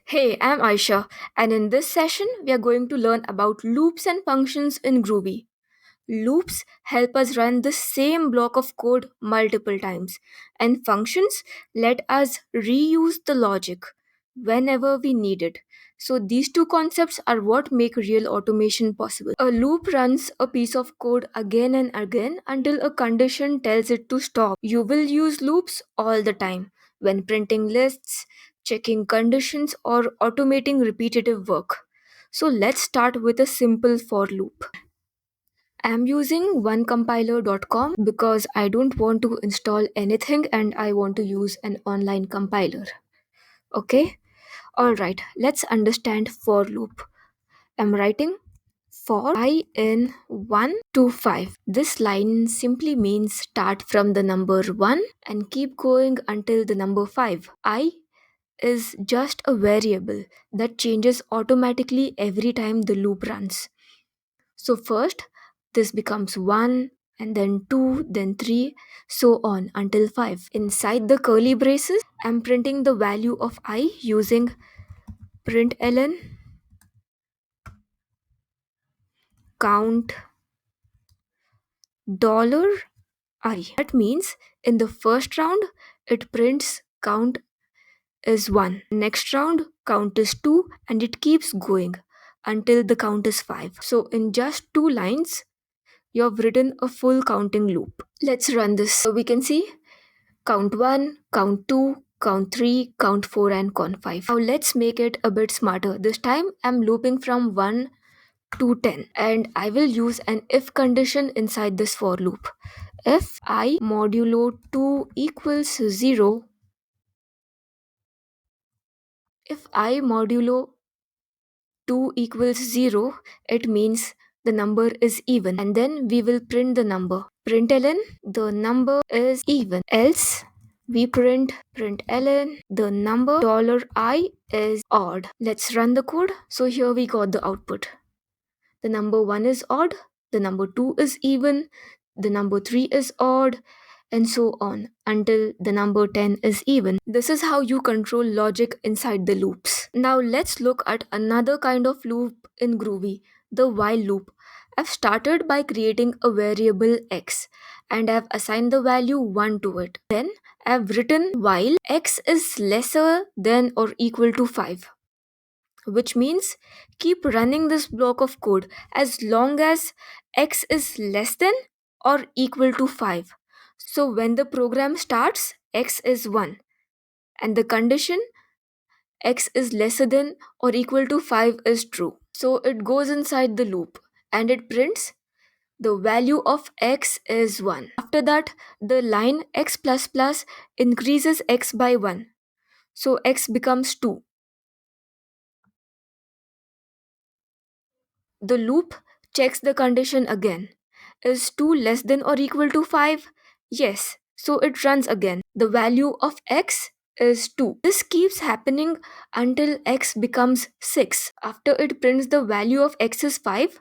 Hey, I'm Aisha, and in this session, we are going to learn about loops and functions in Groovy. Loops help us run the same block of code multiple times, and functions let us reuse the logic whenever we need it. So, these two concepts are what make real automation possible. A loop runs a piece of code again and again until a condition tells it to stop. You will use loops all the time when printing lists, checking conditions, or automating repetitive work. So, let's start with a simple for loop. I'm using onecompiler.com because I don't want to install anything and I want to use an online compiler. Okay? Alright, let's understand for loop. I'm writing for I in 1 to 5. This line simply means start from the number 1 and keep going until the number 5. I is just a variable that changes automatically every time the loop runs. So first, this becomes 1, and then 2, then 3, so on until 5. Inside the curly braces, I'm printing the value of I using println count dollar $I. That means in the first round, it prints count is 1. Next round, count is 2, and it keeps going until the count is 5. So in just two lines, you have written a full counting loop. Let's run this. So we can see count 1, count 2, count 3, count 4, and count 5. Now let's make it a bit smarter. This time I'm looping from 1 to 10 and I will use an if condition inside this for loop. If I modulo 2 equals 0, if I modulo 2 equals 0, it means the number is even and then we will print the number. Println the number is even. Else we println the number $I is odd. Let's run the code. So here we got the output. The number 1 is odd, the number 2 is even, the number 3 is odd, and so on until the number 10 is even. This is how you control logic inside the loops. Now let's look at another kind of loop in Groovy, the while loop. I've started by creating a variable x and I've assigned the value 1 to it. Then I've written while x is lesser than or equal to 5, which means keep running this block of code as long as x is less than or equal to 5. So when the program starts, x is 1 and the condition x is lesser than or equal to 5 is true. So it goes inside the loop and it prints the value of x is 1. After that, the line x plus plus increases x by 1. So x becomes 2. The loop checks the condition again. Is 2 less than or equal to 5? Yes. So it runs again. The value of x is 2. This keeps happening until x becomes 6. After it prints the value of x is 5,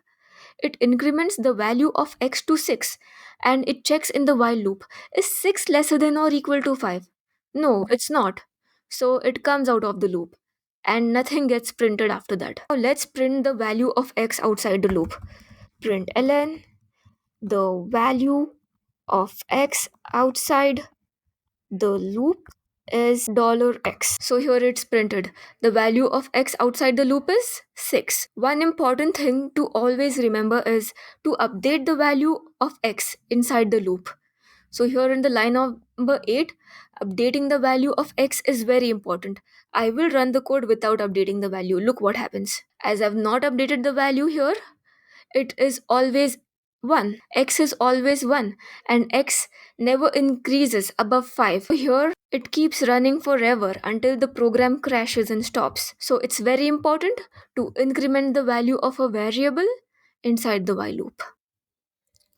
it increments the value of x to 6 and it checks in the while loop. Is 6 lesser than or equal to 5? No, it's not. So it comes out of the loop and nothing gets printed after that. Now let's print the value of x outside the loop. Println the value of x outside the loop is $x. So here it's printed. The value of x outside the loop is 6. One important thing to always remember is to update the value of x inside the loop. So here in the line of number 8, updating the value of x is very important. I will run the code without updating the value. Look what happens. As I've not updated the value here, it is always 1. X is always 1 and x never increases above 5. Here it keeps running forever until the program crashes and stops. So it's very important to increment the value of a variable inside the while loop.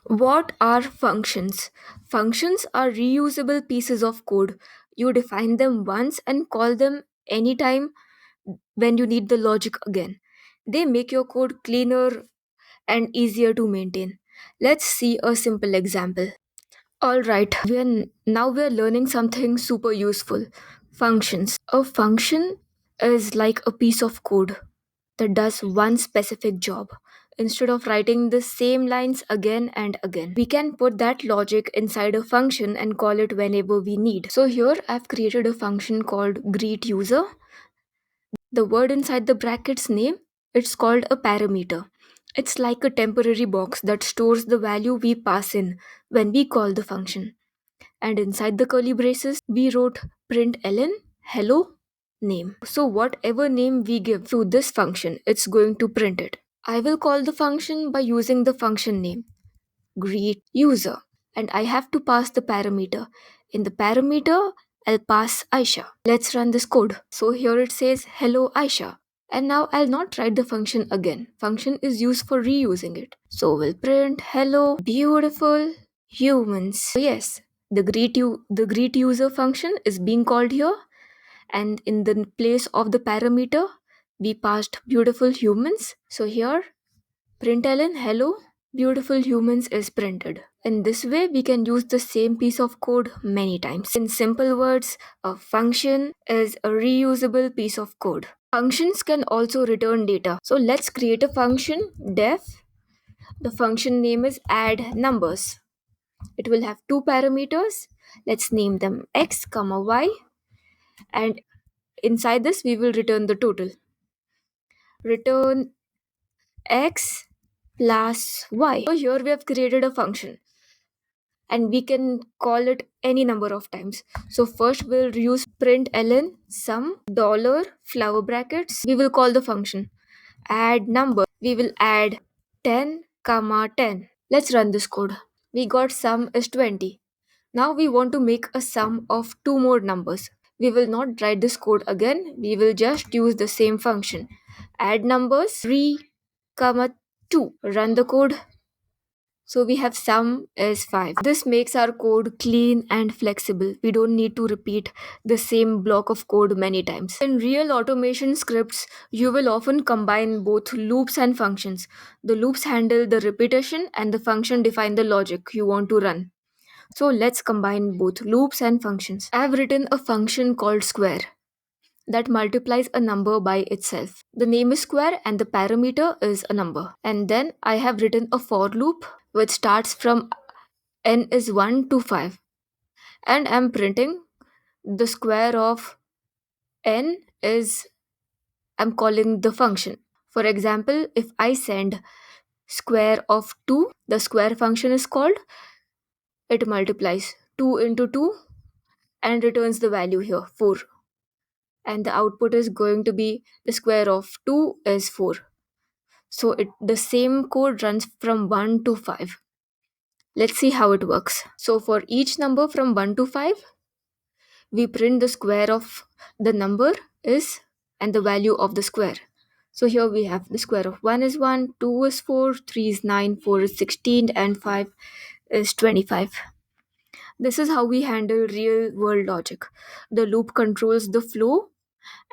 What are functions? Functions are reusable pieces of code. You define them once and call them anytime when you need the logic again. They make your code cleaner and easier to maintain. Let's see a simple example. All right, now we're learning something super useful. Functions. A function is like a piece of code that does one specific job. Instead of writing the same lines again and again, we can put that logic inside a function and call it whenever we need. So here I've created a function called greetUser. The word inside the brackets name, it's called a parameter. It's like a temporary box that stores the value we pass in when we call the function. And inside the curly braces, we wrote println hello name. So whatever name we give to this function, it's going to print it. I will call the function by using the function name greet user, and I have to pass the parameter. In the parameter, I'll pass Aisha. Let's run this code. So here it says hello Aisha. And now I'll not write the function again. Function is used for reusing it. So we'll print hello beautiful humans. So yes, the greet user function is being called here, and in the place of the parameter we passed beautiful humans. So here println hello beautiful humans is printed. In this way, we can use the same piece of code many times. In simple words, a function is a reusable piece of code. Functions can also return data. So let's create a function def. The function name is add numbers. It will have two parameters. Let's name them x comma y, and inside this we will return the total. Return x plus y. So here we have created a function and we can call it any number of times. So first we'll use println sum dollar flower brackets. We will call the function add number. We will add 10 comma 10. Let's run this code. We got sum is 20. Now we want to make a sum of two more numbers. We will not write this code again. We will just use the same function. Add numbers 3 comma 2. Run the code. So we have sum is 5. This makes our code clean and flexible. We don't need to repeat the same block of code many times. In real automation scripts, you will often combine both loops and functions. The loops handle the repetition and the function define the logic you want to run. So let's combine both loops and functions. I've written a function called square that multiplies a number by itself. The name is square and the parameter is a number. And then I have written a for loop which starts from n is 1 to 5. And I'm printing the square of n is, I'm calling the function. For example, if I send square of 2, the square function is called, it multiplies 2 into 2 and returns the value here 4, and the output is going to be the square of 2 is 4. So the same code runs from 1 to 5. Let's see how it works. So for each number from 1 to 5, we print the square of the number is and the value of the square. So here we have the square of 1 is 1, 2 is 4, 3 is 9, 4 is 16, and 5 is 25. This is how we handle real world logic. The loop controls the flow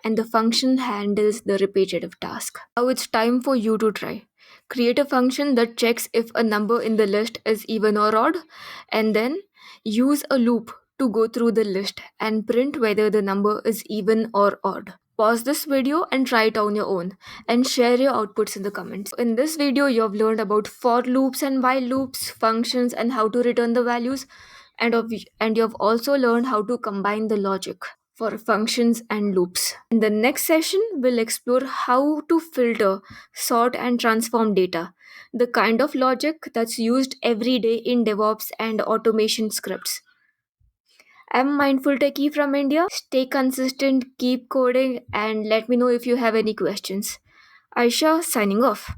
and the function handles the repetitive task. Now it's time for you to try. Create a function that checks if a number in the list is even or odd, and then use a loop to go through the list and print whether the number is even or odd. Pause this video and try it on your own and share your outputs in the comments. In this video, you have learned about for loops and while loops, functions, and how to return the values, and you have also learned how to combine the logic for functions and loops. In the next session, we'll explore how to filter, sort, and transform data, the kind of logic that's used every day in DevOps and automation scripts. I'm Mindful Techie from India. Stay consistent, keep coding, and let me know if you have any questions. Aisha signing off.